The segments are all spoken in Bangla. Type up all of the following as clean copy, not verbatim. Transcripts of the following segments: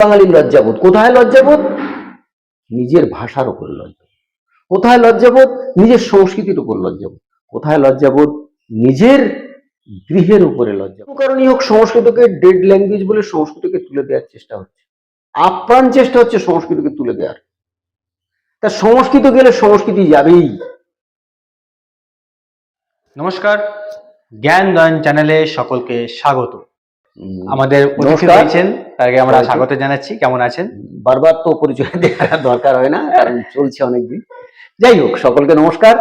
বাঙালির লজ্জাবোধ কোথায়? লজ্জাবোধ নিজের ভাষার উপর লজ্জাবোধ কোথায়? লজ্জাবোধ নিজের সংস্কৃতির উপর লজ্জাবোধ কোথায়? লজ্জাবোধ নিজের গৃহের উপরে লজ্জাবোধ। কারণই হোক সংস্কৃতকে ডেড ল্যাঙ্গুয়েজ বলে সংস্কৃতকে তুলে দেওয়ার চেষ্টা হচ্ছে, আপ্রাণ চেষ্টা হচ্ছে সংস্কৃতকে তুলে দেওয়ার। তা সংস্কৃত গেলে সংস্কৃতি যাবেই। নমস্কার, জ্ঞান দয়ন চ্যানেলে সকলকে স্বাগত। আমাদের অতিথি রয়েছেন, তাকে আমরা স্বাগত জানাচ্ছি। কেমন আছেন? বারবার তো পরিচয় দেওয়ার দরকার হয় না, কারণ চলছে অনেকদিন। যাই হোক, সকলকে নমস্কার।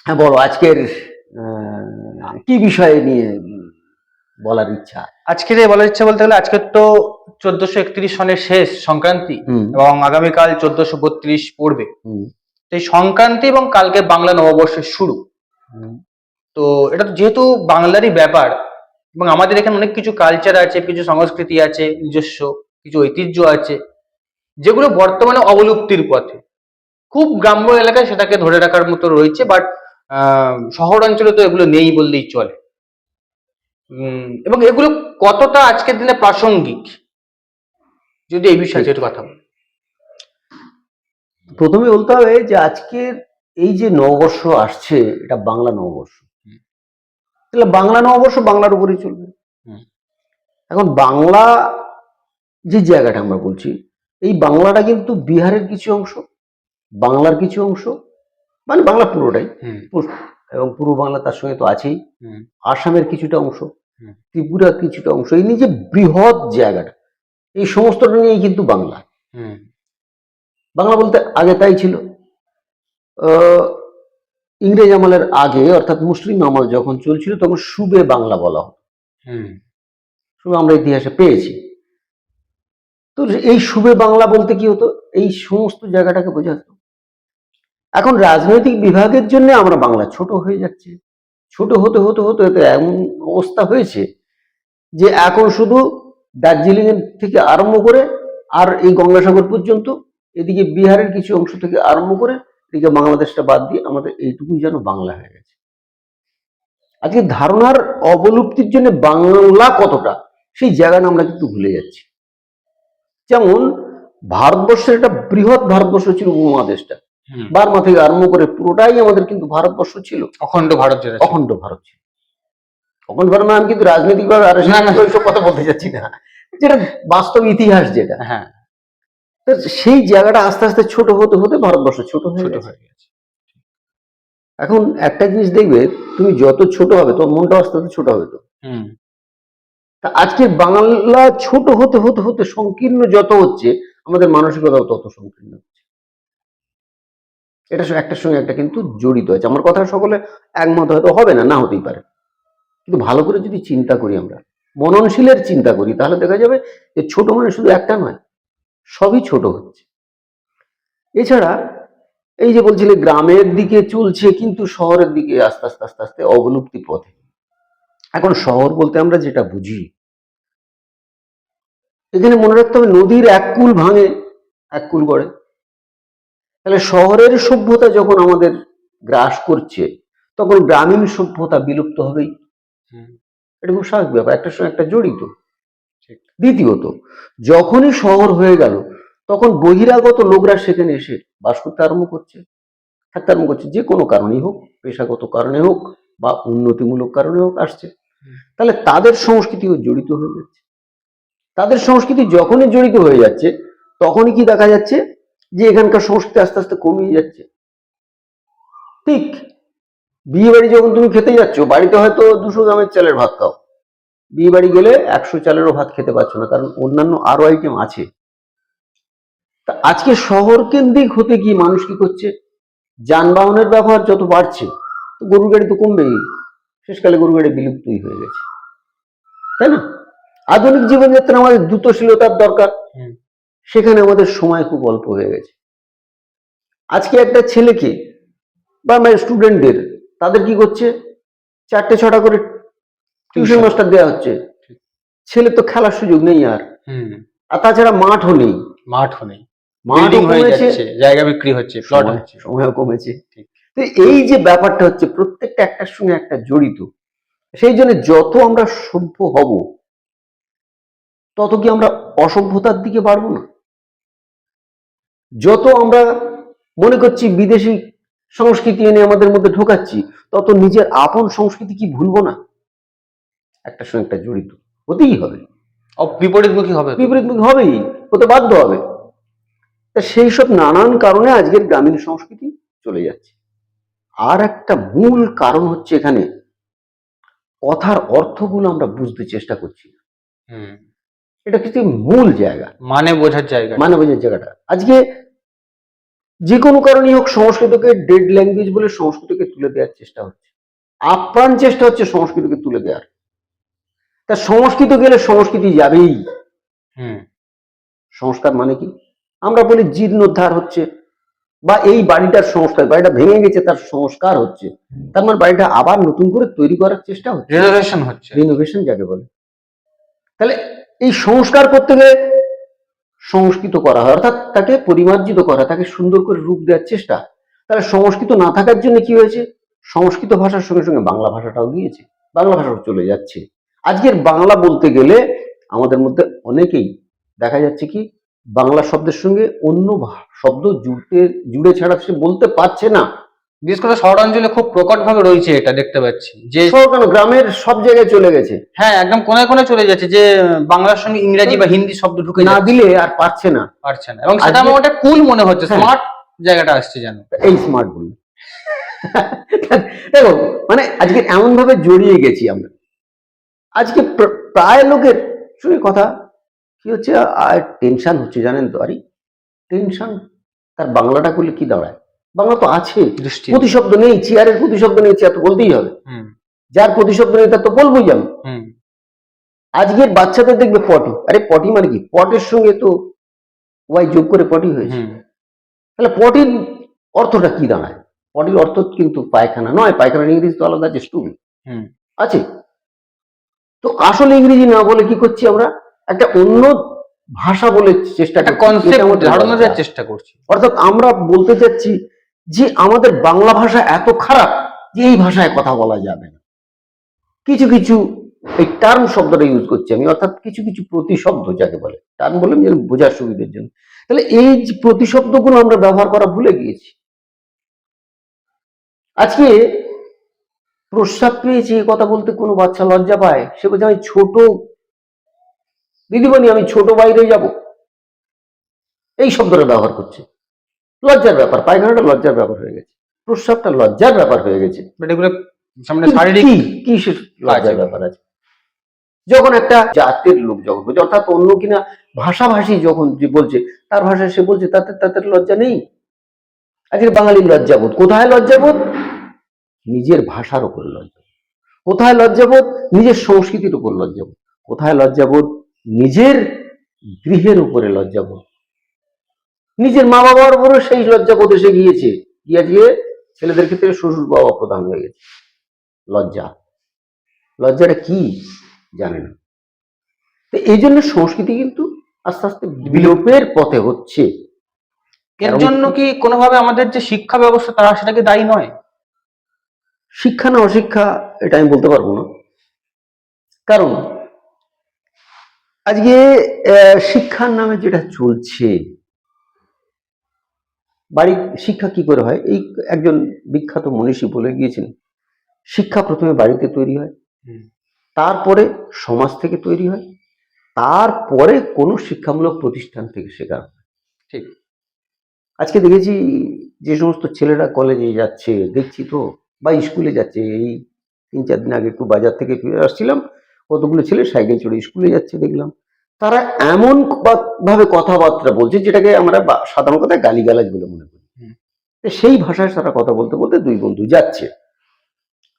হ্যাঁ, বলো আজকের কি বিষয় নিয়ে বলার ইচ্ছা? আজকে যে বলার ইচ্ছা বলতে গেলে, আজকে তো 1431 সনের শেষ সংক্রান্তি এবং আগামীকাল 1432 পড়বে। এই সংক্রান্তি এবং কালকে বাংলা নববর্ষের শুরু। তো এটা তো যেহেতু বাংলারই ব্যাপার এবং আমাদের এখানে অনেক কিছু কালচার আছে, কিছু সংস্কৃতি আছে, নিজস্ব কিছু ঐতিহ্য আছে, যেগুলো বর্তমানে অবলুপ্তির পথে। খুব গ্রাম্য এলাকায় সেটাকে ধরে রাখার মতো রয়েছে, বাট শহর অঞ্চলে তো এগুলো নেই বললেই চলে। এবং এগুলো কতটা আজকের দিনে প্রাসঙ্গিক, যদি এই বিষয়ে একটু কথা বলি। প্রথমে বলতে হবে যে আজকের এই যে নববর্ষ আসছে, এটা বাংলা নববর্ষ। তাহলে বাংলা নববর্ষ বাংলার উপরেই চলবে। এখন বাংলা যে জায়গাটা আমরা বলছি, এই বাংলাটা কিন্তু বিহারের কিছু অংশ, বাংলার কিছু অংশ, মানে বাংলা পুরোটাই, এবং পূর্ব বাংলা তার সঙ্গে তো আছেই, আসামের কিছুটা অংশ, ত্রিপুরার কিছুটা অংশ, এই নিয়ে যে বৃহৎ জায়গাটা, এই সমস্তটা নিয়েই কিন্তু বাংলা। বাংলা বলতে আগে তাই ছিল। ইংরেজ আমলের আগে, অর্থাৎ মুসলিম আমল যখন চলছিল, তখন সুবে বাংলা বলা হতো। সুবে আমরা ইতিহাসে পেয়েছি। তো এই সুবে বাংলা বলতে কি হতো? এই সমস্ত জায়গাটাকে বোঝাতো। এখন রাজনৈতিক বিভাগের জন্য আমরা বাংলা ছোট হয়ে যাচ্ছে। ছোট হতে হতে হতে হতে এমন অবস্থা হয়েছে যে এখন শুধু দার্জিলিং এর থেকে আরম্ভ করে আর এই গঙ্গাসাগর পর্যন্ত, এদিকে বিহারের কিছু অংশ থেকে আরম্ভ করে এদিকে বাংলাদেশটা বাদ দিয়ে আমাদের এইটুকুই যেন বাংলা হয়ে গেছে। আজকে ধারণার অবলুপ্তির জন্য বাংলা কতটা, সেই জায়গাটা আমরা কিন্তু ভুলে যাচ্ছি। যেমন ভারতবর্ষের একটা বৃহৎ ভারতবর্ষ ছিল, উপমহাদেশটা বার্মা থেকে আরম্ভ করে পুরোটাই আমাদের কিন্তু ভারতবর্ষ ছিল, অখণ্ড ভারত, অখণ্ড ভারত ছিল। অখণ্ড ভারত আমি কিন্তু রাজনৈতিকভাবে আর সব কথা বলতে চাচ্ছি না, যেটা বাস্তব ইতিহাস যেটা। হ্যাঁ, সেই জায়গাটা আস্তে আস্তে ছোট হতে হতে ভারতবর্ষ ছোট হয়ে গেছে। এখন একটা জিনিস দেখবে, তুমি যত ছোট হবে তোর মনটা আস্তে আস্তে ছোট হবে। তো তা আজকে বাংলা ছোট হতে হতে হতে সংকীর্ণ যত হচ্ছে, আমাদের মানসিকতাও তত সংকীর্ণ হচ্ছে। এটা একটার সঙ্গে একটা কিন্তু জড়িত আছে। আমার কথা সকলে একমত হয়তো হবে না, না হতেই পারে, কিন্তু ভালো করে যদি চিন্তা করি, আমরা মননশীলের চিন্তা করি, তাহলে দেখা যাবে যে ছোট মানে শুধু একটা নয়, সবই ছোট হচ্ছে। এছাড়া এই যে বলছিলে গ্রামের দিকে চলছে, কিন্তু শহরের দিকে আস্তে আস্তে আস্তে আস্তে অবলুপ্তি পথে। এখন শহর বলতে আমরা যেটা বুঝি, এখানে মনে রাখতে হবে নদীর এক কূল ভাঙে এক কূল গড়ে। তাহলে শহরের সভ্যতা যখন আমাদের গ্রাস করছে, তখন গ্রামীণ সভ্যতা বিলুপ্ত হবেই। এটা খুব স্বাভাবিক ব্যাপার, একটার সঙ্গে একটা জড়িত। দ্বিতীয়ত, যখনই শহর হয়ে গেল, তখন বহিরাগত লোকরা সেখানে এসে বাস করতে আরম্ভ করছে, থাকতে আরম্ভ করছে, যে কোনো কারণেই হোক, পেশাগত কারণে হোক বা উন্নতিমূলক কারণে হোক আসছে। তাহলে তাদের সংস্কৃতিও জড়িত হয়ে যাচ্ছে। তাদের সংস্কৃতি যখনই জড়িত হয়ে যাচ্ছে, তখনই কি দেখা যাচ্ছে যে এখানকার সংস্কৃতি আস্তে আস্তে কমিয়ে যাচ্ছে। ঠিক বিয়ে বাড়ি যখন তুমি খেতে যাচ্ছ, বাড়িতে হয়তো 200 গ্রামের চালের ভাত খাও, বিয়ে বাড়ি গেলে 100 চালেরও ভাত খেতে পারছো না, কারণ অন্যান্য আরো আইটেম আছে। তা আজকে শহর কেন্দ্রিক হতে কি মানুষ কি করছে, যানবাহনের ব্যবহার যত বাড়ছে, গরুর গাড়ি তো কমবেই, শেষকালে গরু গাড়ি বিলুপ্তই হয়ে গেছে, তাই না? আধুনিক জীবনযাত্রা আমাদের দ্রুতশীলতার দরকার, সেখানে আমাদের সময় খুব অল্প হয়ে গেছে। আজকে একটা ছেলেকে বা স্টুডেন্টদের, তাদের কি করছে, 4টে 6টা করে টিউশন মাস্টার দেওয়া হচ্ছে। ছেলে তো খেলার সুযোগ নেই আর তাছাড়া মাঠও নেই, বিল্ডিং হয়ে যাচ্ছে, জায়গা বিক্রি হচ্ছে, প্লট হচ্ছে, সময়ও কমেছে। তো এই যে ব্যাপারটা হচ্ছে, প্রত্যেকটা একটার সঙ্গে একটা জড়িত। সেই জন্য যত আমরা সভ্য হব, তত কি আমরা অসভ্যতার দিকে বাড়বো না? যত আমরা মনে করছি বিদেশি সংস্কৃতি এনে আমাদের মধ্যে ঢোকাচ্ছি, তত নিজের আপন সংস্কৃতি কি ভুলবো না? একটার সঙ্গে একটা জড়িত হতেই হবে, বিপরীতমুখী হবে, বিপরীতমুখী হবেই, হতে বাধ্য হবে। তা সেই সব নানান কারণে আজকের গ্রামীণ সংস্কৃতি চলে যাচ্ছে। আর একটা মূল কারণ হচ্ছে এখানে কথার অর্থগুলো আমরা বুঝতে চেষ্টা করছি না। এটা কিন্তু মূল জায়গা, মানে বোঝার জায়গা, মানে বোঝার জায়গাটা। আজকে যে কোনো কারণেই হোক সংস্কৃতকে ডেড ল্যাঙ্গুয়েজ বলে সংস্কৃতকে তুলে দেওয়ার চেষ্টা হচ্ছে, আপ্রাণ চেষ্টা হচ্ছে সংস্কৃতকে তুলে দেওয়ার। তা সংস্কৃত গেলে সংস্কৃতি যাবেই। সংস্কার মানে কি? আমরা বলি জীর্ণোদ্ধার হচ্ছে, বা এই বাড়িটার সংস্কার, বাড়িটা ভেঙে গেছে তার সংস্কার হচ্ছে, তার মানে বাড়িটা আবার নতুন করে তৈরি করার চেষ্টা হচ্ছে, রিনোভেশন হচ্ছে, রিনোভেশন যাকে বলে। তাহলে এই সংস্কার করতে গেলে সংস্কৃত করা হয়, অর্থাৎ তাকে পরিমার্জিত করা, তাকে সুন্দর করে রূপ দেওয়ার চেষ্টা। তাহলে সংস্কৃত না থাকার জন্য কি হয়েছে? সংস্কৃত ভাষার সঙ্গে সঙ্গে বাংলা ভাষাটাও গিয়েছে, বাংলা ভাষাও চলে যাচ্ছে। আজকের বাংলা বলতে গেলে আমাদের মধ্যে অনেকেই দেখা যাচ্ছে কি বাংলা শব্দের সঙ্গে অন্য শব্দ জুড়ে ছাড়া সে বলতে পারছে না। বিশেষ করে শহরাঞ্চলে খুব প্রকট ভাবে রয়েছে, এটা দেখতে পাচ্ছি যে কেন গ্রামের সব জায়গায় চলে গেছে, হ্যাঁ একদম কোনায় কোনায় চলে যাচ্ছে, যে বাংলার সঙ্গে ইংরেজি বা হিন্দি শব্দ ঢুকে না দিলে আর পারছে না, এবং সেটা আমার ওটা কুল মনে হচ্ছে, স্মার্ট জায়গাটা আসছে যেন। এই স্মার্ট বল দেখো, মানে আজকে এমন ভাবে জড়িয়ে গেছি আমরা। আজকে প্রায় লোকের সঙ্গে কথা কি হচ্ছে, আর টেনশন হচ্ছে জানেন তো। আরে টেনশন, তার বাংলাটা করলে কি দাঁড়ায়? বাংলা তো আছে, প্রতিশব্দ নেই, চেয়ারের প্রতিশব্দ নেই, চেয়ার তো বলতেই হবে। যার প্রতিশব্দ নেই তার তো বলবোই আমি। আজকের বাচ্চাদের দেখবে পটি, আরে পটি মানে কি? পটের সঙ্গে তো ওয়াই যোগ করে পটি হয়েছে। তাহলে পটির অর্থটা কি দাঁড়ায়? পটির অর্থ কিন্তু পায়খানা নয়, পায়খানার ইংরেজি তো আলাদা আছে, স্টুল আছে। তো আসলে ইংরেজি না বলে কি করছি আমরা? একটা অন্য ভাষা বলে চেষ্টা করছি। অর্থাৎ আমরা বলতে চাচ্ছি যে আমাদের বাংলা ভাষা এত খারাপ যে এই ভাষায় কথা বলা যাবে না। কিছু কিছু এই টার্ম শব্দটা ইউজ করছি আমি, অর্থাৎ কিছু কিছু প্রতিশব্দ যাকে বলে, টার্ম বলে বোঝার সুবিধার জন্য। তাহলে এই যে প্রতিশব্দগুলো আমরা ব্যবহার করা ভুলে গিয়েছি। আজকে প্রস্রাব পেয়েছি এই কথা বলতে কোনো বাচ্চা লজ্জা পায়, সে বলছে আমি ছোট দিদিমণি, আমি ছোট বাইরে যাব, এই শব্দটা ব্যবহার করছে। লজ্জার ব্যাপার, পায়খানাটা লজ্জার ব্যাপার হয়ে গেছে, প্রস্রাবটা লজ্জার ব্যাপার হয়ে গেছে। কি লজ্জার ব্যাপার আছে? যখন একটা জাতের লোক যখন বলছে, অর্থাৎ অন্য কিনা ভাষাভাষী যখন যে বলছে তার ভাষায় সে বলছে, তাতে লজ্জা নেই। আজকে বাঙালির লজ্জাবোধ কোথায়? লজ্জাবোধ নিজের ভাষার উপর লজ্জা, কোথায় লজ্জাবোধ নিজের সংস্কৃতির উপর লজ্জাবোধ, কোথায় লজ্জাবোধ নিজের গৃহের উপরে লজ্জাবোধ, নিজের মা বাবার উপরে সেই লজ্জাবোধ এসে গিয়েছে। গিয়ে ছেলেদের ক্ষেত্রে শ্বশুর বাবা প্রধান হয়ে গেছে। লজ্জাটা কি জানে না। এই জন্য সংস্কৃতি কিন্তু আস্তে আস্তে বিলোপের পথে হচ্ছে। এর জন্য কি কোনোভাবে আমাদের যে শিক্ষা ব্যবস্থা তারা সেটাকে দায়ী নয়? শিক্ষা না অশিক্ষা এটা আমি বলতে পারবো না, কারণ আজকে শিক্ষার নামে যেটা চলছে, বাড়ির শিক্ষা কি করে হয়? এই একজন বিখ্যাত মনীষী বলে গিয়েছেন, শিক্ষা প্রথমে বাড়িতে তৈরি হয়, তারপরে সমাজ থেকে তৈরি হয়, তারপরে কোনো শিক্ষামূলক প্রতিষ্ঠান থেকে শেখা হয়। ঠিক আজকে দেখেছি যে সমস্ত ছেলেরা কলেজে যাচ্ছে, দেখছি তো, বা স্কুলে যাচ্ছে, এই 3-4 দিন আগে একটু বাজার থেকে ফিরে আসছিলাম, কতগুলো ছেলে সাইকেল চড়ে স্কুলে যাচ্ছে দেখলাম। তারা এমন ভাবে কথাবার্তা বলছে যেটাকে আমরা সাধারণ কথায় গালিগালাজ বলে মনে করি, সেই ভাষায় তারা কথা বলতে বলতে দুই বন্ধু যাচ্ছে।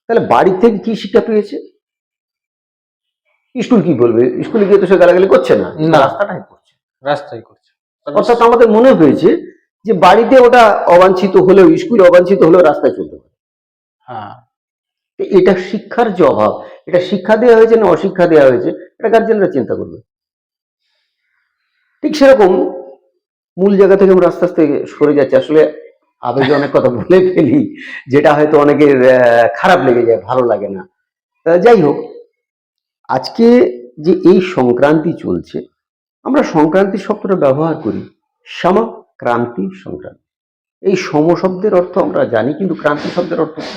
তাহলে বাড়ি থেকে কি শিক্ষা পেয়েছে? স্কুল কি বলবে? স্কুলে গিয়ে তো সে গালাগালি করছে না, রাস্তায় করছে। অর্থাৎ আমাদের মনে হয়েছে যে বাড়িতে ওটা অবাঞ্ছিত হলেও, স্কুলে অবাঞ্ছিত হলেও রাস্তায় চলতে পারে। এটা শিক্ষার যে অভাব, এটা শিক্ষা দেওয়া হয়েছে না অশিক্ষা দেওয়া হয়েছে, এটা গার্জেনরা চিন্তা করবে। ঠিক সেরকম মূল জায়গা থেকে আমরা আস্তে আস্তে সরে যাচ্ছি। আসলে আবেগে অনেক কথা বলে ফেলি, যেটা হয়তো অনেকের খারাপ লেগে যায়, ভালো লাগে না। যাই হোক, আজকে যে এই সংক্রান্তি চলছে, আমরা সংক্রান্তি শব্দটা ব্যবহার করি সম ক্রান্তি সংক্রান্তি। এই সম শব্দের অর্থ আমরা জানি, কিন্তু ক্রান্তি শব্দের অর্থ কি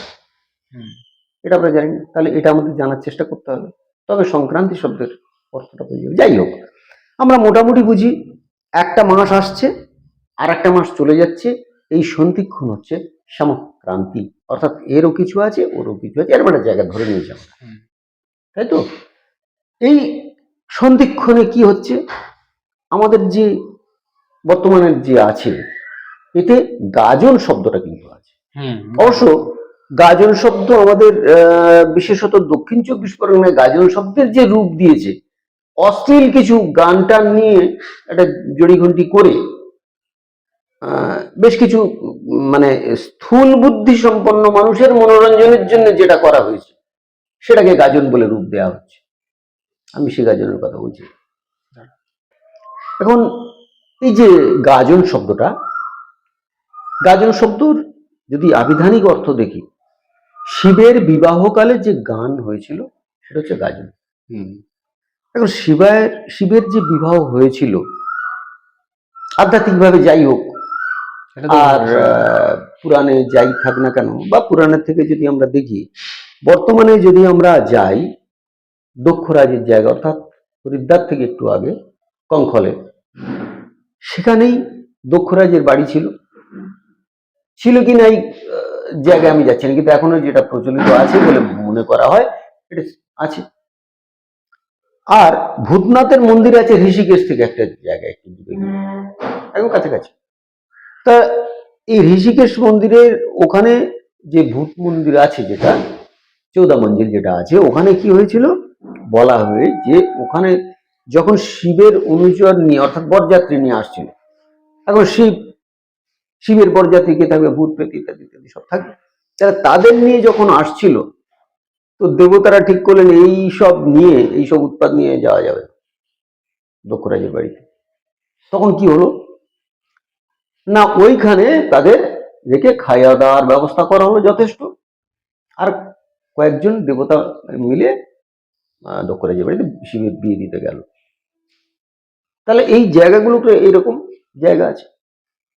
এটা আমরা জানি না। তাহলে এটা আমাদের জানার চেষ্টা করতে হবে, তবে সংক্রান্তি শব্দের অর্থটা বুঝি। যাই হোক, আমরা মোটামুটি বুঝি একটা মাস আসছে আর একটা মাস চলে যাচ্ছে, এই সন্ধিক্ষণ হচ্ছে সমক্রান্তি, অর্থাৎ এরও কিছু আছে ওরও কিছু আছে, এর একটা জায়গা ধরে নিয়েছি আমরা, তাই তো? এই সন্ধিক্ষণে কি হচ্ছে, আমাদের যে বর্তমানের যে আছে এতে গাজন শব্দটা কিন্তু আছে। অবশ্য গাজন শব্দ আমাদের বিশেষত দক্ষিণ 24 পরগনায় গাজন শব্দের যে রূপ দিয়েছে, অশ্লীল কিছু গান টান নিয়ে একটা জড়িঘন্টি করে বেশ কিছু মানে স্থূল বুদ্ধি সম্পন্ন মানুষের মনোরঞ্জনের জন্য যেটা করা হয়েছে সেটাকে গাজন বলে রূপ দেওয়া হচ্ছে। আমি সে গাজনের কথা বলছি। এখন এই যে গাজন শব্দটা, গাজন শব্দর যদি আবিধানিক অর্থ দেখি, শিবের বিবাহকালে যে গান হয়েছিল সেটা হচ্ছে গাজন। এখন শিবের যে বিবাহ হয়েছিল আধ্যাত্মিকভাবে যাই হোক আর পুরাণে যাই থাক না কেন, বা পুরাণের থেকে যদি আমরা দেখি, বর্তমানে যদি আমরা যাই দক্ষরাজের জায়গা অর্থাৎ হরিদ্বার থেকে একটু আগে কঙ্খলে, সেখানেই দক্ষরাজের বাড়ি ছিল কি না এই জায়গায় আমি যাচ্ছি না, কিন্তু এখনো যেটা প্রচলিত আছে বলে মনে করা হয় এটা আছে। আর ভূতনাথের মন্দির আছে ঋষিকেশ থেকে একটা জায়গায় একটু দূরে, একদম কাছাকাছি। তা এই ঋষিকেশ মন্দিরের ওখানে যে ভূত মন্দির আছে, যেটা 14 মঞ্জিল যেটা আছে, ওখানে কি হয়েছিল বলা হয় যে ওখানে যখন শিবের অনুচর নিয়ে অর্থাৎ বরযাত্রী নিয়ে আসছিল, এখন শিবের বরযাত্রী কে থাকবে, ভূত প্রেত ইত্যাদি ইত্যাদি সব থাকবে, তারা তাদের নিয়ে যখন আসছিল তো দেবতারা ঠিক করলেন এই সব উৎপাদ নিয়ে যাওয়া যাবে দক্ষরাজের বাড়িতে। তখন কি হলো না, ওইখানে তাদের রেখে খাইয়া দাওয়ার ব্যবস্থা করা হলো যথেষ্ট, আর কয়েকজন দেবতা মিলে দক্ষরাজের বাড়িতে শিবের বিয়ে দিতে গেল। তাহলে এই জায়গাগুলোতে এইরকম জায়গা আছে।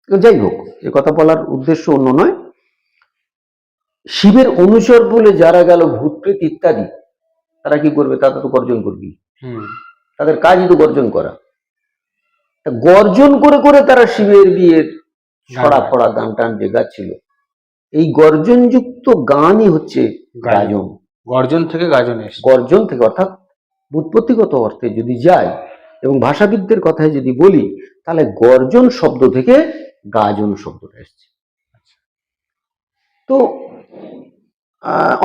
যাই হোক, এ কথা বলার উদ্দেশ্য অন্য নয়, শিবের অনুচর বলে যারা গেল ভূত প্রেত ইত্যাদি, তারা কি করবে, তারা তো গর্জন করবি, তাদের কাজই তো গর্জন করা। গর্জন করে করে তারা শিবের বিয়ের ছড়া ফড়া গান টান যে গাচ্ছিল, এই গর্জনযুক্ত গানই হচ্ছে গাজন। গর্জন থেকে গাজন এসেছে। গর্জন থেকে, অর্থাৎ ব্যুৎপত্তিগত অর্থে যদি যাই এবং ভাষাবিদদের কথায় যদি বলি, তাহলে গর্জন শব্দ থেকে গাজন শব্দটা এসছে। তো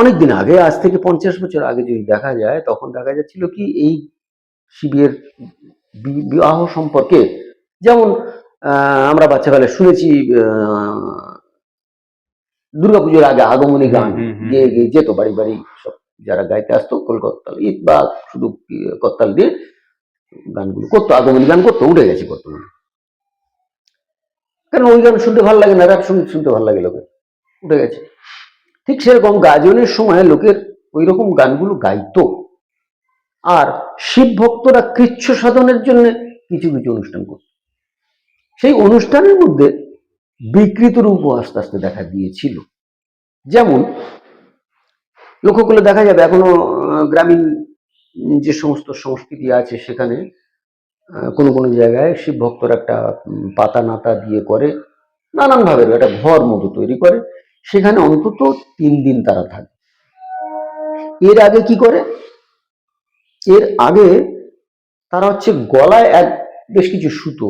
অনেকদিন আগে, আজ থেকে 50 বছর আগে যদি দেখা যায়, তখন দেখা যাচ্ছিল কি এই শিবের বিবাহ সম্পর্কে, যেমন আমরা বাচ্চাবেলায় শুনেছি দুর্গাপুজোর আগে আগমনী গান গিয়ে গিয়ে যেত বাড়ি বাড়ি, সব যারা গাইতে আসতো কলকাতাল ঈদ বা শুধু করতাল দিয়ে গানগুলো করতো, আগমনী গান করতো, উঠে গেছে বর্তমানে। কারণ ওই গান শুনতে ভালো লাগে না, র‍্যাপ সঙ্গীত শুনতে ভালো লাগে লোকের, উঠে গেছে। ঠিক সেরকম গাজনের সময় লোকের ওই রকম গানগুলো গাইতো, আর শিব ভক্তরা কৃচ্ছ সাধনের জন্য কিছু কিছু অনুষ্ঠান করত। সেই অনুষ্ঠানের মধ্যে বিকৃত রূপ আস্তে আস্তে দেখা দিয়েছিল। যেমন লক্ষ্য করলে দেখা যাবে এখনো গ্রামীণ যে সমস্ত সংস্কৃতি আছে সেখানে কোনো কোনো জায়গায় শিব ভক্তরা একটা পাতা নাতা দিয়ে করে, নানান ভাবে একটা ঘর মতো তৈরি করে, সেখানে অন্তত 3 দিন তারা থাকে। এর আগে কি করে, এর আগে তারা হচ্ছে গলায় বেশ কিছু সুতো,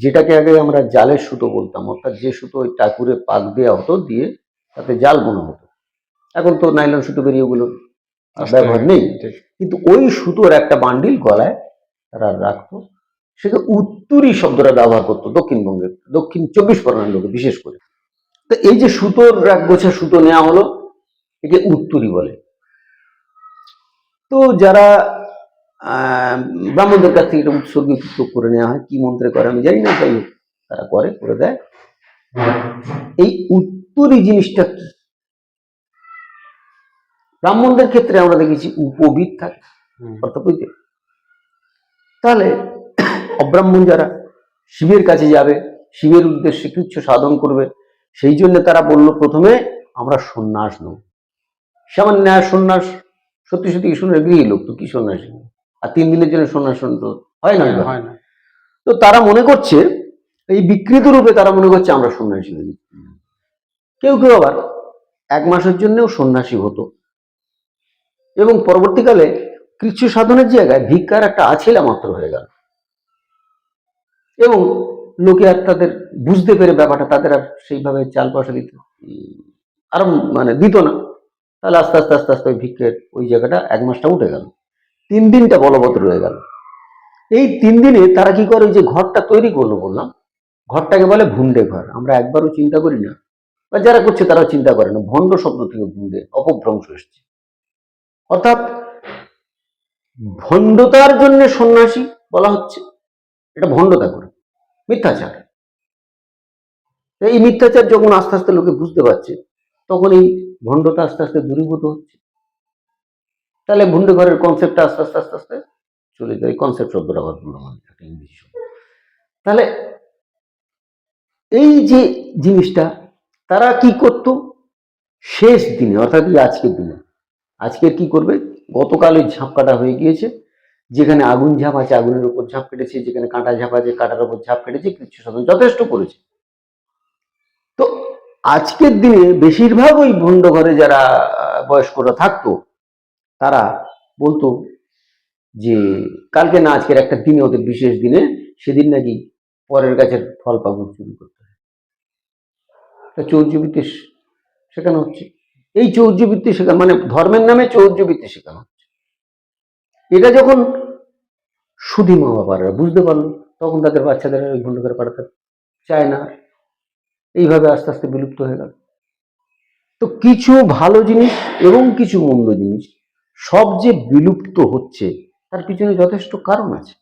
যেটাকে আগে আমরা জালের সুতো বলতাম, অর্থাৎ যে সুতো ওই ঠাকুরে পাক দেওয়া হতো, দিয়ে তাতে জাল বোনা হতো। এখন তো নাইলন সুতো বেরিয়ে ওগুলো ব্যবহার নেই, কিন্তু ওই সুতোর একটা বান্ডিল গলায় তারা রাখতো। সেটা উত্তরী শব্দটা ব্যবহার করতো দক্ষিণবঙ্গের, দক্ষিণ 24 পরগনার লোকে বিশেষ করে। তো এই যে সুতোর এক গোছা সুতো নেওয়া হলো, একে উত্তরী বলে। তো যারা ব্রাহ্মণদের কাছ থেকে এটা উৎসর্গিত করে নেওয়া হয়, কি মন্ত্রে করে আমি জানি না, তাই তারা করে দেয়। এই উত্তরী জিনিসটা কি, ব্রাহ্মণদের ক্ষেত্রে আমরা দেখেছি উপবিদ থাকে, অর্থাৎ তাহলে অব্রাহ্মণ যারা শিবের কাছে যাবে, শিবের উদ্দেশ্যে কৃচ্ছ সাধন করবে, সেই জন্য তারা বলল প্রথমে আমরা সন্ন্যাস নেব। সামান্য সন্ন্যাস, সত্যি সত্যি শুনে গৃহী লোক তো কি সন্ন্যাসী, আর 3 দিনের জন্য সন্ন্যাস তো হয় না। তো তারা মনে করছে এই বিকৃত রূপে তারা মনে করছে আমরা সন্ন্যাসী হয়ে গেছি। কেউ কেউ আবার 1 মাসের জন্যও সন্ন্যাসী হতো, এবং পরবর্তীকালে কৃচ্ছ সাধনের জায়গায় ভিক্ষার একটা আছিলা মাত্র হয়ে গেল, এবং লোকে আর তাদের বুঝতে পেরে ব্যাপারটা, তাদের আর সেইভাবে চাল পয়সা দিতে আর মানে দিত না। তাহলে আস্তে আস্তে আস্তে আস্তে ওই ভিক্ষের ওই জায়গাটা 1 মাসটা উঠে গেল, 3 দিনটা বলবৎ রয়ে গেল। এই 3 দিনে তারা কি করে, ওই যে ঘরটা তৈরি করলো বললাম, ঘরটাকে বলে ভুন্ডে ঘর। আমরা একবারও চিন্তা করি না, বা যারা করছে তারা চিন্তা করে না, ভণ্ড শব্দ থেকে ভুন্ডে, অপভ্রংশ এসছে। অর্থাৎ ভণ্ডতার জন্য সন্ন্যাসী বলা হচ্ছে, এটা ভণ্ডতা করে, মিথ্যাচার। এই মিথ্যাচার যখন আস্তে আস্তে লোকে বুঝতে পারছে, তখন এই ভণ্ডতা আস্তে আস্তে দূরীভূত হচ্ছে। তাহলে ভুন্ডে ঘরের কনসেপ্টটা আস্তে আস্তে আস্তে আস্তে চলে যায়। কনসেপ্ট শব্দটা আবার একটা ইংরেজি শব্দ। তাহলে এই যে জিনিসটা তারা কি করত, শেষ দিনে অর্থাৎ আজকের দিনে, আজকের কি করবে, গতকাল ওই ঝাঁপ কাটা হয়ে গিয়েছে, যেখানে আগুন ঝাঁপ আছে আগুনের উপর ঝাঁপ কেটেছে, যেখানে কাঁটা ঝাঁপ আছে কাঁটার উপর ঝাঁপ কেটেছে, কৃচ্ছ সাধন যথেষ্ট করেছে। তো আজকের দিনে বেশিরভাগ ওই ভণ্ড ঘরে যারা বয়স্করা থাকতো, তারা বলতো যে কালকে না আজকের একটা দিনে, ওদের বিশেষ দিনে, সেদিন নাকি পরের গাছের ফল পাবো চুরি করতে হয়। চৌর্যবৃত্তি শেখানো হচ্ছে। এই চৌর্যবৃত্তি শেখা মানে ধর্মের নামে চৌর্যবৃত্তি শেখানো হচ্ছে। এটা যখন সুধী মা বাবারা বুঝতে পারলো, তখন তাদের বাচ্চাদের ওই ভণ্ড করে পাঠাতে চায় না, এইভাবে আস্তে আস্তে বিলুপ্ত হয়ে গেল। তো কিছু ভালো জিনিস এবং কিছু মন্দ জিনিস সব যে বিলুপ্ত হচ্ছে, তার পিছনে যথেষ্ট কারণ আছে।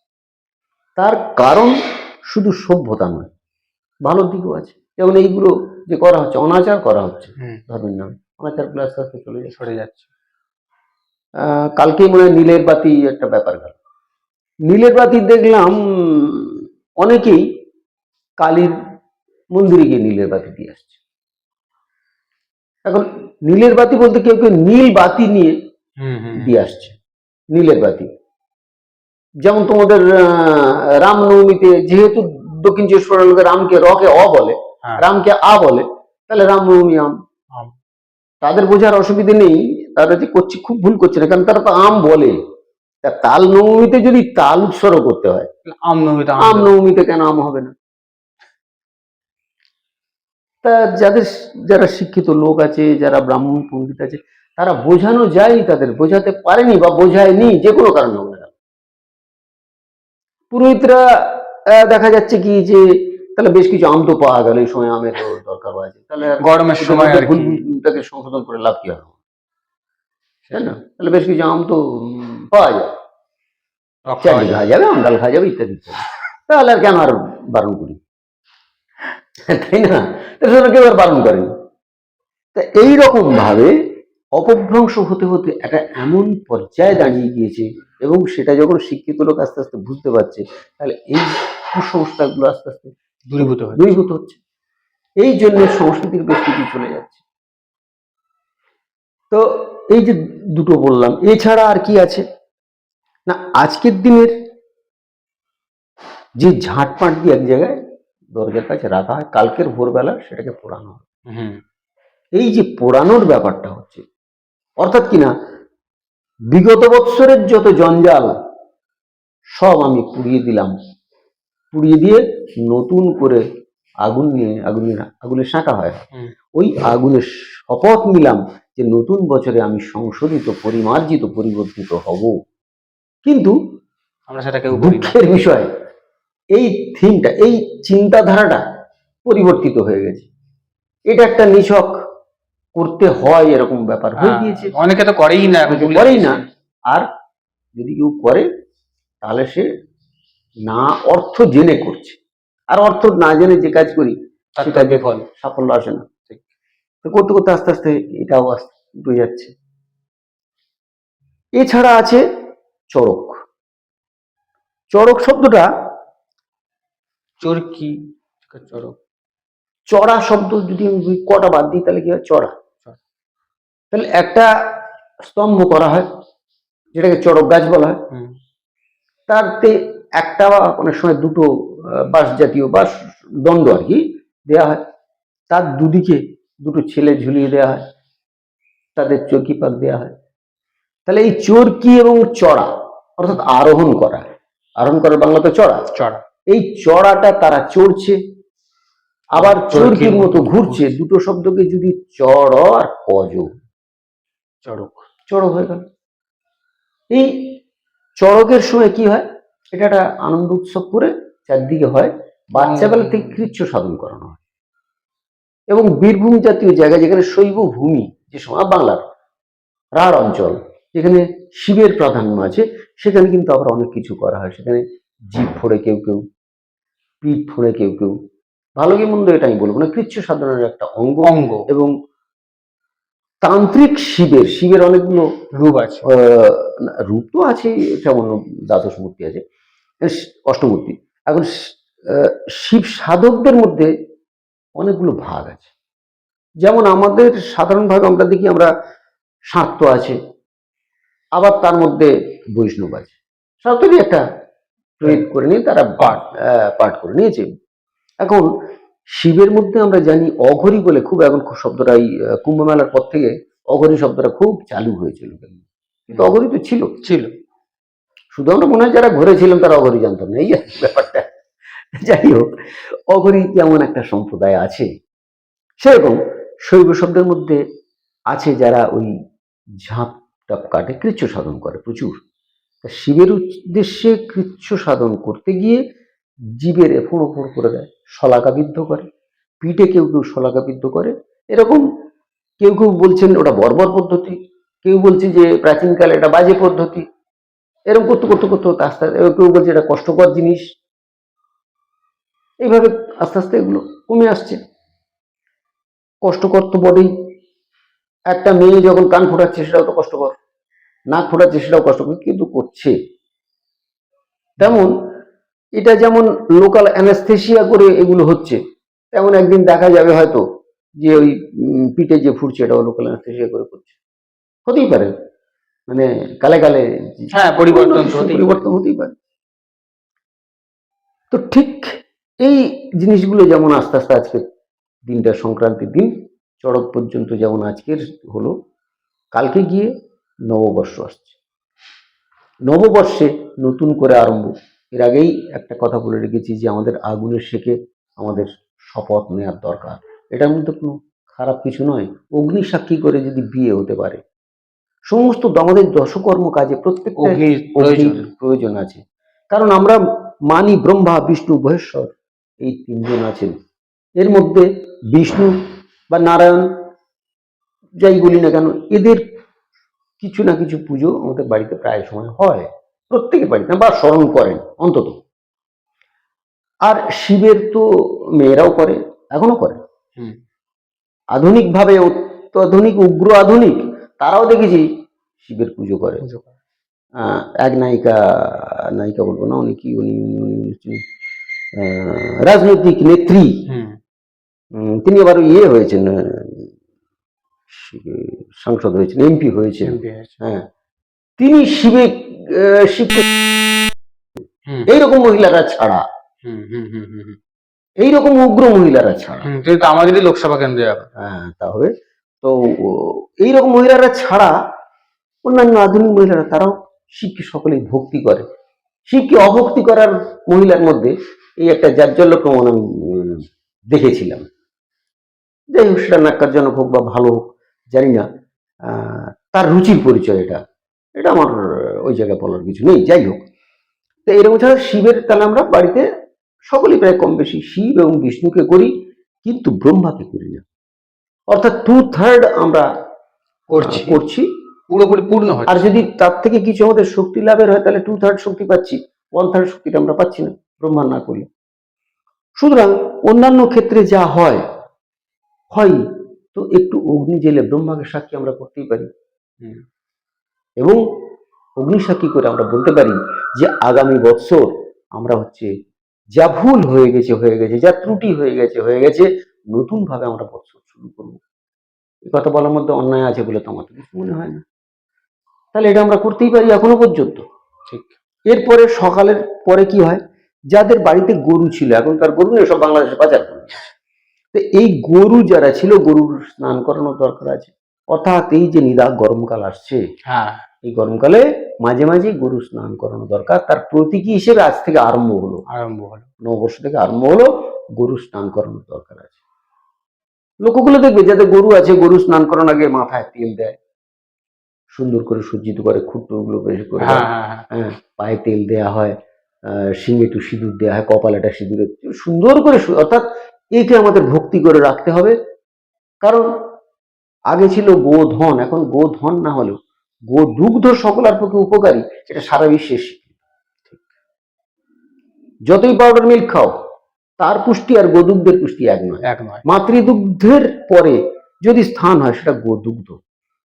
তার কারণ শুধু সভ্যতা নয়, ভালো দিকও আছে। যেমন এইগুলো যে করা হচ্ছে, অনাচার করা হচ্ছে ধর্মের নামে, অনাচারগুলো আস্তে আস্তে সরে যাচ্ছে। কালকেই মনে হয় নীলের বাতি একটা ব্যাপার গেল। নীলের বাতি দেখলাম অনেকেই কালীর মন্দিরে গিয়ে নীলের বাতি দিয়ে আসছে। এখন নীলের বাতি বলতে কেউ কেউ নীল বাতি নিয়ে দিয়ে আসছে, নীলের বাতি। যেমন তোমাদের রামনবমীতে যেহেতু দক্ষিণ চব্বিশ পরগনার লোকে রামকে রকে অ বলে, রামকে আ বলে, তাহলে রামনবমী আম। তাদের বোঝার অসুবিধে নেই, তারা যে করছে খুব ভুল করছে না, কারণ তারা তো আম বলে। তাল নবমীতে যদি তাল উৎসর্গ করতে হয়, আম নবমীতে কেন আম হবে না? তা যারা শিক্ষিত লোক আছে, যারা ব্রাহ্মণ পণ্ডিত আছে, তারা বোঝানো যায়, তাদের বোঝাতে পারেনি বা বোঝায়নি, যে কোনো কারণে হবে না। পুরোহিতরা দেখা যাচ্ছে কি যে তাহলে বেশ কিছু আম তো পাওয়া গেল, এই সময় আমের দরকার আছে, তাহলে গরমের সময় ভুলটাকে সংশোধন করে লাভ কি হবে, তাই না? তাহলে বেশ কিছু আম তো পাওয়া যায়, চাটনি খাওয়া যাবে, আম ডাল খাওয়া যাবে, ইত্যাদি ইত্যাদি। তাহলে আর কেন আর বারণ করি, তাই না? তাহলে কেউ আর বারণ করেনি। তা এইরকম ভাবে অপভ্রংশ হতে হতে একটা এমন পর্যায়ে দাঁড়িয়ে গিয়েছে, এবং সেটা যখন শিক্ষিত লোক আস্তে আস্তে বুঝতে পারছে, তাহলে এই কুসংস্কারগুলো আস্তে আস্তে দূরীভূত হচ্ছে। এই জন্য সংস্কৃতির বেশ কিছু চলে যাচ্ছে। তো এই যে দুটো বললাম, এছাড়া আর কি আছে না, আজকের দিনের যে ঝাঁটপাট দিয়ে এক জায়গায় দরজার কাছে রাখা হয়, কালকের ভোরবেলা সেটাকে পোড়ানো হয়। এই যে পোড়ানোর ব্যাপারটা হচ্ছে, অর্থাৎ কিনা বিগত বৎসরের যত জঞ্জাল সব আমি পুড়িয়ে দিলাম, পুড়িয়ে দিয়ে নতুন করে আগুন নিয়ে, আগুনের শাঁকা হয়, ওই আগুনের শপথ নিলাম যে নতুন বছরে আমি সংশোধিত, পরিমার্জিত, পরিবর্তিত হব। কিন্তু আমরা সেটাকে দুঃখের বিষয়, এই থিমটা, এই চিন্তাধারাটা পরিবর্তিত হয়ে গেছে। এটা একটা নিছক করতে হয় এরকম ব্যাপার হয়ে গিয়েছে। অনেকে তো করেই না, আর যদি কেউ করে তাহলে সে না অর্থ জেনে করছে, আর অর্থ না জেনে যে কাজ করি সেটা যে ফল সাফল্য আসে না। তো করতে করতে আস্তে আস্তে এটাও উঠে যাচ্ছে। এছাড়া আছে চড়ক। চড়ক শব্দটা চরকি, চড়ক, চড়া শব্দ যদি আমি কটা বাদ দিই তাহলে কি হয়? চড়া। তাহলে একটা স্তম্ভ করা হয় যেটাকে চড়ক গাছ বলা হয়, তারতে একটা বা অনেক সময় দুটো বাঁশ জাতীয় বাঁশ দণ্ড আর কি দেওয়া হয়, তার দুদিকে দুটো ছেলে ঝুলিয়ে দেওয়া হয়, তাদের চরকি পাক দেওয়া হয়। তাহলে এই চরকি এবং চড়া অর্থাৎ আরোহণ করা, আরোহণ করার বাংলা তো চড়া, চড়া, এই চড়াটা তারা চড়ছে আবার চরকির মতো ঘুরছে, দুটো শব্দকে যদি চড় আর কজ, চড়ক, চড়ক হয়ে গেল। এই চড়কের সময় কি হয়? এটা একটা আনন্দ উৎসব করে চারদিকে হয়, বাচ্চাবেলা থেকে কৃচ্ছ সাধন করানো হয়। এবং বীরভূম জাতীয় জায়গা যেখানে শৈব ভূমি, যে সময় বাংলার রাঢ় অঞ্চল যেখানে শিবের প্রাধান্য আছে, সেখানে কিন্তু আবার অনেক কিছু করা হয়। সেখানে জিভ ফোড়ে কেউ কেউ, পিঠ ফোড়ে কেউ কেউ, ভালো কি মন্দ এটা আমি বলবো না, কৃচ্ছ সাধনের একটা অঙ্গ। এবং তান্ত্রিক শিবের অনেকগুলো রূপ আছে, রূপ তো আছে, যেমন দ্বাদশ মূর্তি আছে, অষ্টমূর্তি। এখন শিব সাধকদের মধ্যে অনেকগুলো ভাগ আছে। যেমন আমাদের সাধারণভাবে আমরা দেখি, আমরা শাক্ত আছে, আবার তার মধ্যে বৈষ্ণব আছে, শাক্তরই একটা প্রয়োগ করে নিয়ে তারা পাঠ করে নিয়েছে। এখন শিবের মধ্যে আমরা জানি অঘরী বলে, খুব এখন শব্দটা এই কুম্ভ মেলার পর থেকে অঘরী শব্দটা খুব চালু হয়েছিল, কিন্তু অঘরী তো ছিল, শুধু আমরা মনে হয় যারা ঘরে ছিলাম তারা অঘরী জানতাম না, এই ব্যাপারটা। যাই হোক, অঘরী যেমন একটা সম্প্রদায় আছে, সেরকম শৈব শব্দের মধ্যে আছে যারা ওই ঝাঁপ টাপ কাটে, কৃচ্ছ সাধন করে প্রচুর। শিবের উদ্দেশ্যে কৃচ্ছ সাধন করতে গিয়ে জীবের এফোড় ওফোড় করে দেয়, শলাকাবিদ্ধ করে, পিঠে কেউ কেউ শলাকাবিদ্ধ করে। এরকম কেউ কেউ বলছেন ওটা বর্বর পদ্ধতি, কেউ বলছে যে প্রাচীনকালে এটা বাজে পদ্ধতি। এরকম করতে করতে করতে আস্তে আস্তে কেউ বলছে এটা কষ্টকর জিনিস। এইভাবে আস্তে আস্তে এগুলো কমে আসছে। কষ্টকর তো বটেই, একটা মেয়ে যখন কান ফোটাচ্ছে সেটাও তো কষ্টকর, নাক ফোটাচ্ছে সেটাও কষ্টকর, কিন্তু করছে। তেমন এটা যেমন লোকাল অ্যানাস্থেসিয়া করে এগুলো হচ্ছে, তেমন একদিন দেখা যাবে হয়তো যে ওই পিঠে যে ফুটছে এটাও লোকাল অ্যানাস্থেসিয়া করে করছে, হতেই পারে, মানে কালে কালে পরিবর্তন হতেই পারে। তো ঠিক এই জিনিসগুলো যেমন আস্তে আস্তে আজকে দিনটা সংক্রান্তির দিন চড়ক পর্যন্ত যেমন আজকের হলো, কালকে গিয়ে নববর্ষ আসছে, নববর্ষে নতুন করে আরম্ভ। এর আগেই একটা কথা বলে রেখেছি যে আমাদের আগুনের শেখে আমাদের শপথ নেওয়ার দরকার, এটার মধ্যে কোনো খারাপ কিছু নয়। অগ্নি সাক্ষী করে যদি বিয়ে হতে পারে, সমস্ত আমাদের দশকর্ম কাজে প্রত্যেকটা অগ্নির প্রয়োজন আছে। কারণ আমরা মানি ব্রহ্মা বিষ্ণু মহেশ্বর, এই তিনজন আছেন। এর মধ্যে বিষ্ণু বা নারায়ণ যাই বলি না কেন, এদের কিছু না কিছু পুজো আমাদের বাড়িতে প্রায় সময় হয়, প্রত্যেকের বাড়িতে বা স্মরণ করেন অন্তত। আর শিবের তো মেয়েরাও করে, এখনো করে, আধুনিক ভাবে, অত্যাধুনিক উগ্র আধুনিক, তারাও দেখেছি শিবের পুজো করে। এক নায়িকা বলবো না, উনি কি, উনি রাজনৈতিক নেত্রী, তিনি আবার ইয়ে হয়েছেন, সাংসদ হয়েছেন, এমপি হয়েছেন। হ্যাঁ, তিনি শিবকে এইরকম মহিলারা ছাড়া, এইরকম উগ্র মহিলারা ছাড়া, আমাদেরই লোকসভা কেন্দ্রে, হ্যাঁ তাহলে তো এইরকম মহিলারা ছাড়া অন্যান্য আধুনিক মহিলারা তারাও শিবকে সকলেই ভক্তি করে। শিবকে অভক্তি করার মহিলার মধ্যে এই একটা জাজ্জল্য প্রমাণ আমি দেখেছিলাম। যাই হোক, সেটা ন্যাক্কারজনক হোক বা ভালো হোক জানি না, তার রুচির পরিচয় এটা, এটা আমার ওই জায়গায় বলার কিছু নেই। যাই হোক, তো এরকম ছাড়া শিবের তাহলে আমরা বাড়িতে সকলেই প্রায় কম বেশি শিব এবং বিষ্ণুকে করি, কিন্তু ব্রহ্মাকে করি না। অর্থাৎ 2/3 আমরা করছি, পুরোপুরি পূর্ণ হয়। আর যদি তার থেকে কিছু আমাদের শক্তি লাভের হয় তাহলে 2/3 শক্তি পাচ্ছি, 1/3 শক্তিটা আমরা পাচ্ছি না ব্রহ্মা না করলে। সুতরাং অন্যান্য ক্ষেত্রে যা হয় তো একটু অগ্নি জেলে ব্রহ্মাকে সাক্ষী আমরা করতেই পারি, এবং অগ্নি সাক্ষী করে আমরা বলতে পারি যে আগামী বৎসর আমরা হচ্ছে যা ভুল হয়ে গেছে, যা ত্রুটি হয়ে গেছে, নতুন ভাবে আমরা বৎসর শুরু করবো। এই কথা বলার মধ্যে অন্যায় আছে বলে তো আমার তো কিছু মনে হয় না। তাহলে এটা আমরা করতেই পারি এখনো পর্যন্ত। ঠিক। এরপরে সকালের পরে কি হয়, যাদের বাড়িতে গরু ছিল, এখন তার গরু নেই, সব বাংলাদেশে পাচার করে। তো এই গরু যারা ছিল, গরুর স্নান করানোর দরকার আছে। অর্থাৎ এই যে নিদাগ গরমকাল আসছে, হ্যাঁ, এই গরমকালে মাঝে মাঝে গরু স্নান করানো দরকার। তার প্রতীকী হিসেবে আজ থেকে আরম্ভ হলো, নববর্ষ থেকে আরম্ভ হলো, গরু স্নান করানোর দরকার আছে। লোকগুলো দেখবে যাদের গরু আছে, গরু স্নান করানোর আগে মাথায় তেল দেয়, সুন্দর করে সজ্জিত করে, খুঁটগুলো বের করে দেয়, হ্যাঁ, পায়ে তেল দেয়া হয়, শিঙে একটু সিঁদুর দেওয়া হয়, কপালেটা সিঁদুরে সুন্দর করে, অর্থাৎ একে আমাদের ভক্তি করে রাখতে হবে। কারণ আগে ছিল গোধন, এখন গোধন না হলেও গোদুগ্ধ সকলের পক্ষে উপকারী, এটা সারা বিশ্বে স্বীকৃত। যতই পাউডার মিল্ক খাও, তার পুষ্টি আর গোদুগ্ধের পুষ্টি এক নয়। মাতৃদুগ্ধের পরে যদি স্থান হয়, সেটা গোদুগ্ধ।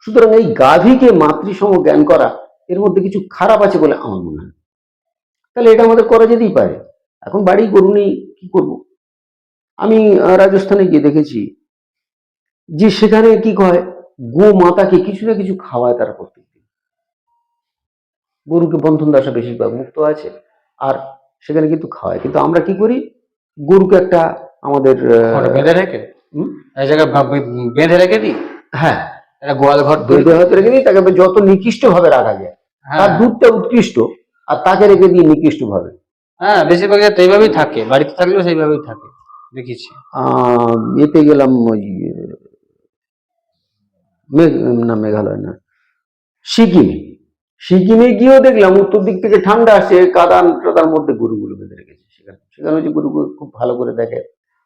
সুতরাং এই গাভীকে মাতৃসম জ্ঞান করা, এর মধ্যে কিছু খারাপ আছে বলে আমার মনে হয়। তাহলে এটা আমাদের করা যেতেই পারে। এখন বাড়ি গরু নেই, কি করব? আমি রাজস্থানে গিয়ে দেখেছি যে সেখানে কি কয়, গো মাতাকে কিছু না কিছু খাওয়ায় তারা প্রত্যেকদিন। গরুকে বন্ধন দাসা বেশিরভাগ মুক্ত আছে, আর সেখানে কিন্তু খাওয়ায়। কিন্তু আমরা কি করি, গরুকে একটা আমাদের বেঁধে রেখে এই জায়গায় বেঁধে রেখে দিই। হ্যাঁ, এটা গোয়াল ঘর বেঁধে হয়তো রেখে দিই, তাকে যত নিকৃষ্ট ভাবে রাখা যায়। তার দুধটা উৎকৃষ্ট, আর তাকে রেখে দিই নিকৃষ্ট ভাবে। হ্যাঁ, বেশিরভাগ সেইভাবেই থাকে, বাড়িতে থাকলেও সেইভাবেই থাকে, দেখেছি। এতে গেলাম ওই মেঘালয় না, সিকিমে গিয়েও দেখলাম উত্তর দিক থেকে ঠান্ডা আসে, কাদান টাদার মধ্যে গরুগুলো বেঁধে রেখেছে। সেখানে যে গরুগুলো খুব ভালো করে দেখে।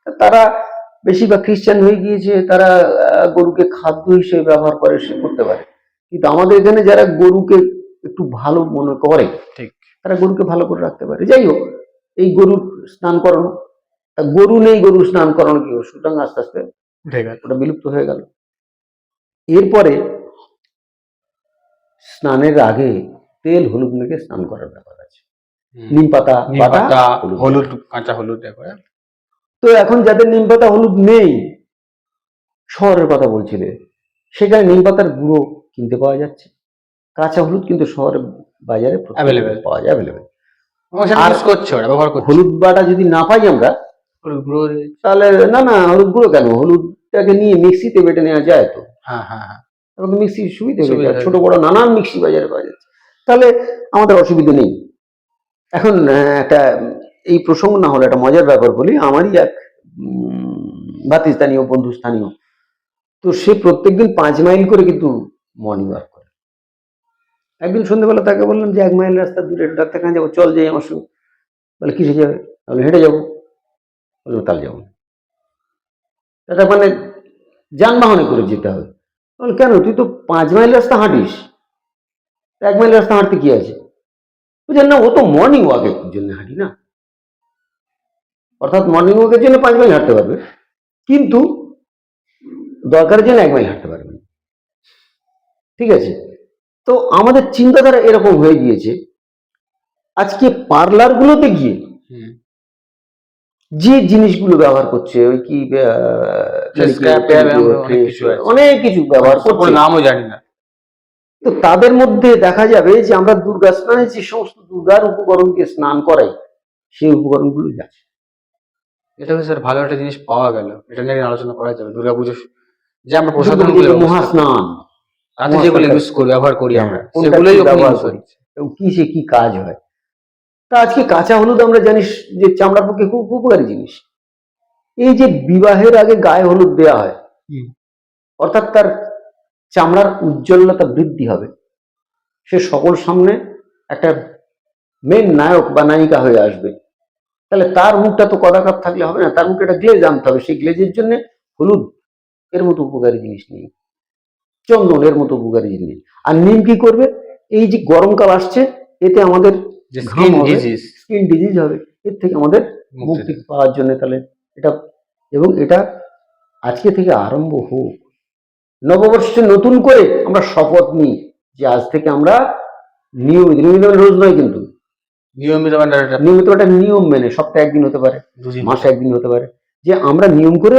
তারা বেশিরভাগ খ্রিস্টান হয়ে গিয়েছে, তারা গরুকে খাদ্য হিসেবে ব্যবহার করে, সে করতে পারে। কিন্তু আমাদের এখানে যারা গরুকে একটু ভালো মনে করে, ঠিক, তারা গরুকে ভালো করে রাখতে পারে। যাই হোক, এই গরুর স্নান করানো, গরু নেই, গরু স্নান করানো কি, সুতরাং আস্তে আস্তে ওটা বিলুপ্ত হয়ে গেল। এরপরে স্নানের আগে তেল হলুদ মেখে স্নান করার ব্যাপার আছে। নিম পাতা, হলুদ, কাঁচা হলুদ। তো এখন যাদের নিম পাতা হলুদ নেই, শহরের কথা বলছিলে, সেখানে নিম পাতার গুঁড়ো কিনতে পাওয়া যাচ্ছে। কাঁচা হলুদ কিন্তু শহরের বাজারে পাওয়া যায়, অ্যাভেলেবেল। আর হলুদ বাটা যদি না পাই আমরা, হলুদ গুঁড়ো, তাহলে না, হলুদ গুঁড়ো কেন, হলুদটাকে নিয়ে মিক্সিতে বেটে নেওয়া যায় তো। হ্যাঁ, এখন তো মিক্সির সুবিধা হয়ে যায়, ছোট বড় নানান মিক্সি বাজারে পাওয়া যাচ্ছে। তাহলে আমাদের অসুবিধা নেই। এখন একটা এই প্রসঙ্গ না হলে একটা মজার ব্যাপার বলি। আমারই এক স্থানীয় বন্ধু, স্থানীয়, তো সে প্রত্যেকদিন 5 মাইল করে কিন্তু মর্নিং ওয়াক করে। একদিন সন্ধ্যেবেলা তাকে বললাম যে 1 মাইল রাস্তা দূরে ডাক্তারখানা যাবো, চল যাই আমার সঙ্গে। বলে কিসে যাবে? বলে হেঁটে যাবো। বললাম তাহলে যাবো। এটা মানে যানবাহনে করে যেতে হবে। বল কেন, তুই তো 5 মাইল রাস্তা হাঁটিস, 1 মাইল রাস্তা হাঁটতে কি আছে? বুঝলেন না, ও তো মর্নিং ওয়াকের জন্য হাঁটি না। অর্থাৎ মর্নিং ওয়াকের জন্য 5 মাইল হাঁটতে পারবে, কিন্তু দরকারের জন্য 1 মাইল হাঁটতে পারবে। ঠিক আছে? তো আমাদের চিন্তাধারা এরকম হয়ে গিয়েছে। আজকে পার্লার গুলোতে গিয়ে যে জিনিসগুলো ব্যবহার করছে, ওই কি অনেক কিছু ব্যবহার করছে, নামও জানি না। তো তাদের মধ্যে দেখা যাবে যে আমরা দুর্গা স্নানে যে সমস্ত দুর্গার উপকরণকে স্নান করাই, সেই উপকরণগুলো যাচ্ছে। এটা স্যার ভালো একটা জিনিস পাওয়া গেল, এটা নিয়ে আলোচনা করা যাবে। দুর্গাপুজো যে আমরা প্রসাদ মহাস্নান, তাতে যেগুলো ইউজ করি, ব্যবহার করি আমরা, সেগুলোই ব্যবহার করি, এবং কি সে কি কাজ হয়। তা আজকে কাঁচা হলুদ আমরা জানি যে চামড়ার পক্ষে খুব উপকারী জিনিস। এই যে বিবাহের আগে গায়ে হলুদ দেওয়া হয়, অর্থাৎ তার চামড়ার উজ্জ্বলতা বৃদ্ধি হবে, সে সকল সামনে একটা মেন নায়ক বা নায়িকা হয়ে আসবে। তাহলে তার মুখটা তো কদাকার থাকলে হবে না, তার মুখে একটা গ্লেজ আনতে হবে। সেই গ্লেজের জন্য হলুদ এর মতো উপকারী জিনিস নেই, চন্দন এর মতো উপকারী জিনিস। আর নিম কি করবে, এই যে গরমকাল আসছে, এতে আমাদের স্কিন ডিজিজ হবে, এর থেকে আমাদের মুক্তি পাওয়ার জন্য। তাহলে এটা, এবং এটা আজকে থেকে আরম্ভ হোক। নববর্ষে নতুন করে আমরা শপথ নিই যে আজ থেকে আমরা নিয়মিত, রোজ নয় কিন্তু নিয়মিত নিয়মিত একটা নিয়ম মেনে, সপ্তাহে একদিন হতে পারে, মাসে একদিন হতে পারে, যে আমরা নিয়ম করে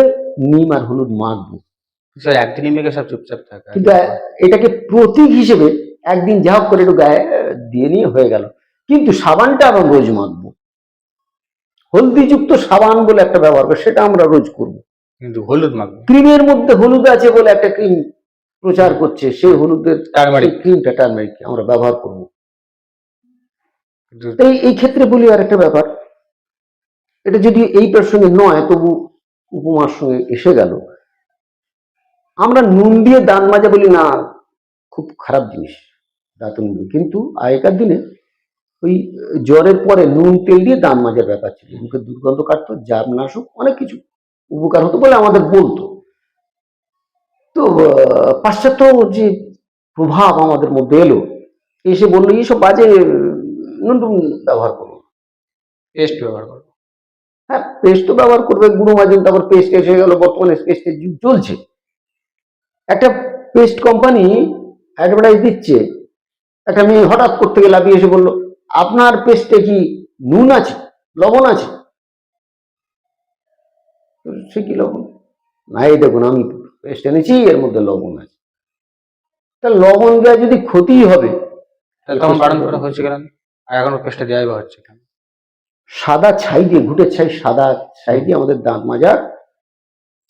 নিম আর হলুদ মাখবো। একদিনই মেখে সব চুপচাপ থাকে, কিন্তু এটাকে প্রতীক হিসেবে একদিন যা হোক করে একটু গায়ে দিয়ে নিয়ে হয়ে গেল। কিন্তু সাবানটা আবার রোজ মাখবো, হলদিযুক্ত সাবান বলে একটা ব্যবহার করে, সেটা আমরা রোজ করবো। কিন্তু হলুদ মাখবো, ক্রিমের মধ্যে হলুদ আছে বলে একটা ক্রিম প্রচার করছে, সেই হলুদের ক্রিমটা টার্মারিক আমরা ব্যবহার করবো। এই ক্ষেত্রে বলি আর একটা ব্যাপার, এটা যদি এই প্রসঙ্গে নয় তবু উপমার সঙ্গে এসে গেল, আমরা নুন দিয়ে দাঁত মাজা বলি না, খুব খারাপ জিনিস দাঁত, কিন্তু আগেকার দিনে ওই জ্বরের পরে নুন তেল দিয়ে দাঁত মাজার ব্যাপার ছিল, মুখে দুর্গন্ধ কাটতো, জার্মনাশক অনেক কিছু উপকার হতো বলে আমাদের বলতো। তো পাশ্চাত্য যে প্রভাব আমাদের মধ্যে এলো, এসে বললো এইসব বাজে, নুন ব্যবহার করো, পেস্ট ব্যবহার করো। হ্যাঁ, পেস্ট তো ব্যবহার করবে, গুঁড়ো মাজন, তারপর পেস্ট এসে গেল, বর্তমানে পেস্টের যুগ চলছে। একটা পেস্ট কোম্পানি অ্যাডভার্টাইজ দিচ্ছে, একটা মেয়ে হঠাৎ করতে গিয়ে লাফিয়ে এসে বললো, আপনার পেস্টে কি নুন আছে, লবণ আছে? সে কি লবণ? না, এই দেখুন আমি পেস্ট এনেছি, এর মধ্যে লবণ আছে। তা লবণ দেওয়া যদি ক্ষতি হবে, তখন বারণ করা হয়েছে কেন, আর এখনো পেস্টটা দেওয়াই বা হচ্ছে কেন? সাদা ছাই দিয়ে, ঘুটের ছাই, সাদা ছাই দিয়ে আমাদের দাঁত মাজা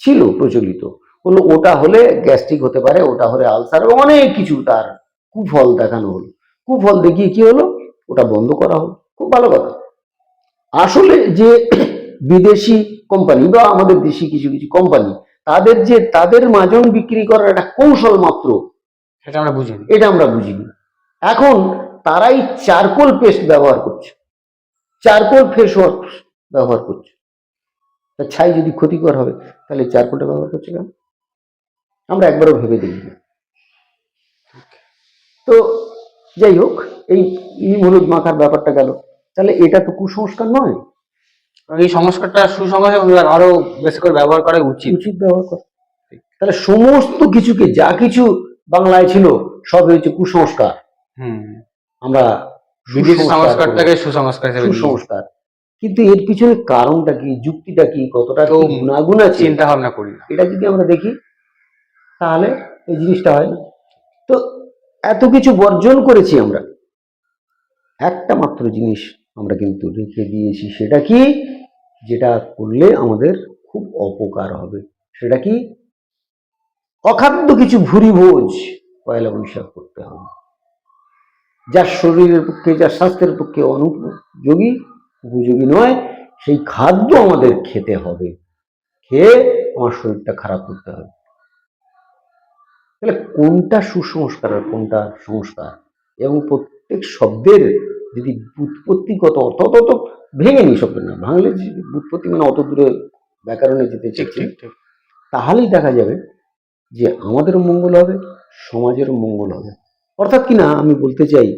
ছিল প্রচলিত, বললো ওটা হলে গ্যাস্ট্রিক হতে পারে, ওটা হলে আলসার, অনেক কিছু তার কুফল দেখানো হলো। কুফল দেখিয়ে কি হলো, ওটা বন্ধ করা হলো। খুব ভালো কথা। আসলে যে বিদেশি কোম্পানি বা আমাদের দেশি কিছু কিছু কোম্পানি, তাদের মাজন বিক্রি করার একটা কৌশল মাত্র, সেটা আমরা বুঝিনি, এটা আমরা বুঝিনি। এখন তারাই চারকোল পেস্ট ব্যবহার করছে, চারকোল ফেস ওয়াশ ব্যবহার করছে। ছাই যদি ক্ষতিকর হবে, তাহলে চারকোলটা ব্যবহার করছে কেন? আমরা একবারও ভেবে দেখি না। তো যাই হোক, এই নিম হলুদ মাখার ব্যাপারটা গেল, তাহলে এটা তো কুসংস্কার নয়, এই সংস্কারটা সুসংস্কার আরো বেশি করে ব্যবহার করা উচিত, উচিত ব্যবহার করা। তাহলে সমস্ত কিছুকে, যা কিছু বাংলায় ছিল সব হয়েছে কুসংস্কার। আমরা বিদেশি সংস্কারটাকে সুসংস্কার, কিন্তু এর পিছনে কারণটা কি, যুক্তিটা কি, কতটা গুণাগুণ আছে, চিন্তা ভাবনা করি না। এটা যদি আমরা দেখি তাহলে এই জিনিসটা হয় না। তো এত কিছু বর্জন করেছি আমরা, একটা মাত্র জিনিস আমরা কিন্তু রেখে দিয়েছি, সেটা কি, যেটা করলে আমাদের খুব অপকার হবে, সেটা কি, অখাদ্য কিছু ভুরি ভোজ পয়লা বৈশাখ করতে হবে, যা শরীরের পক্ষে, যা স্বাস্থ্যের পক্ষে অনুপযোগী, উপযোগী নয়, সেই খাদ্য আমাদের খেতে হবে, খেয়ে আমার শরীরটা খারাপ করতে হবে। তাহলে কোনটা কুসংস্কার আর কোনটা সংস্কার, এবং প্রত্যেক শব্দের যদি ব্যুৎপত্তিগত অর্থ, অত ভেঙে নি শব্দ না, ভাঙলে ব্যুৎপত্তি মানে অত দূরে ব্যাকরণে যেতে চাইছি, তাহলেই দেখা যাবে যে আমাদেরও মঙ্গল হবে, সমাজেরও মঙ্গল হবে। অর্থাৎ কিনা আমি বলতে চাই,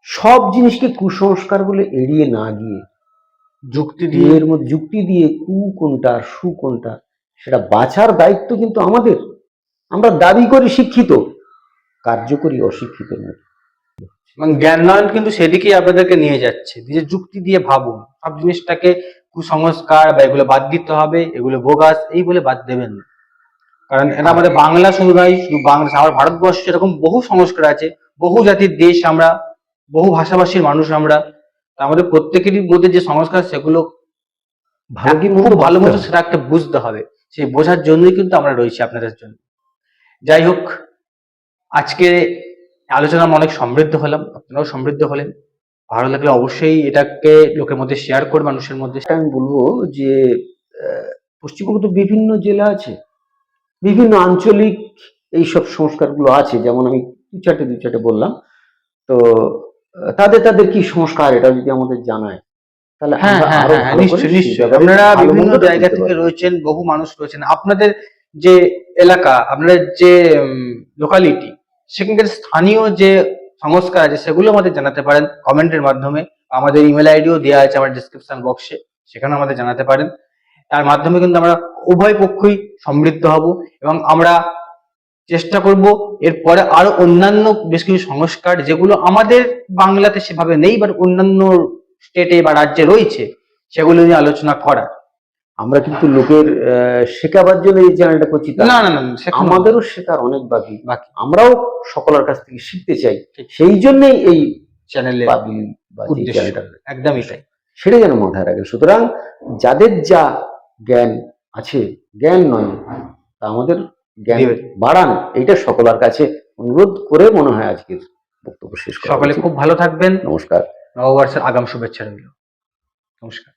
সব জিনিসকে কুসংস্কার বলে এড়িয়ে না গিয়ে যুক্তি দিয়ে, এর মধ্যে যুক্তি দিয়ে কু কোনটা সু কোনটা সেটা বাছার দায়িত্ব কিন্তু আমাদের। আমরা দাবি করি শিক্ষিত, কার্য করি অশিক্ষিত নয়। জ্ঞানায়ন কিন্তু সেদিকেই আপনাদেরকে নিয়ে যাচ্ছে, যে যুক্তি দিয়ে ভাবুন, সব জিনিসটাকে কুসংস্কার বা এগুলো বাদ দিতে হবে, এগুলো বোগাস, এই বলে বাদ দেবেন না। কারণ এটা আমাদের বাংলা শুধু নয়, শুধু বাংলা, আমার ভারতবর্ষে এরকম বহু সংস্কার আছে, বহু জাতির দেশ আমরা, বহু ভাষাভাষীর মানুষ আমরা, আমাদের প্রত্যেকেরই মধ্যে যে সংস্কার, সেগুলো খুব ভালো মতো সেটা একটা বুঝতে হবে, সেই বোঝার জন্যই কিন্তু আমরা রয়েছি আপনাদের জন্য। যাই হোক, আজকে আলোচনা অনেক সমৃদ্ধ হলাম, আপনারাও সমৃদ্ধ হলেন। ভালো লাগলে অবশ্যই এটাকে লোকের মধ্যে শেয়ার করে, মানুষের মধ্যে। আমি বলবো যে পশ্চিমবঙ্গে তো বিভিন্ন জেলা আছে, বিভিন্ন আঞ্চলিক এইসব সংস্কারগুলো আছে, যেমন আমি দু চারটে বললাম। তো তাদের কি সংস্কার, এটা যদি আমাদের জানায়, তাহলে নিশ্চয়ই আপনারা বিভিন্ন জায়গা থেকে রয়েছেন, বহু মানুষ রয়েছেন, আপনাদের যে এলাকা, আপনাদের যে লোকালিটি, সেখানকার স্থানীয় যে সংস্কার আছে, সেগুলো আমাদের জানাতে পারেন কমেন্টের মাধ্যমে। আমাদের ইমেল আইডিও দেওয়া আছে আমার ডিসক্রিপশন বক্সে, সেখানে আমাদের জানাতে পারেন। তার মাধ্যমে কিন্তু আমরা উভয় পক্ষই সমৃদ্ধ হব, এবং আমরা চেষ্টা করব এরপরে আরো অন্যান্য বেশ কিছু সংস্কার যেগুলো আমাদের বাংলাতে সেভাবে নেই, বাট অন্যান্য স্টেটে বা রাজ্যে রয়েছে, সেগুলো নিয়ে আলোচনা করা। আমরা কিন্তু লোকের শেখাবার জন্য এই চ্যানেলটা করছি তা না না। না না, সেখানে আমাদেরও শেখার অনেক বাকি, বাকি আমরাও সকলের কাছ থেকে শিখতে চাই। ঠিক। সেই জন্যই এই চ্যানেলে বাবিল বা যে উদ্দেশ্য চ্যানেলটা, একদমই তাই। সেটা যেন মাথায় রাখে। সুতরাং যাদের যা জ্ঞান আছে, জ্ঞান নয় তা আমাদের জ্ঞান দিবেন। বাড়ান, এইটা সকলের কাছে অনুরোধ করে মনে হয় আজকের বক্তব্য শেষ করা সকলে উচিত। খুব ভালো থাকবেন। নমস্কার। নববর্ষের আগাম শুভেচ্ছা রইল। নমস্কার।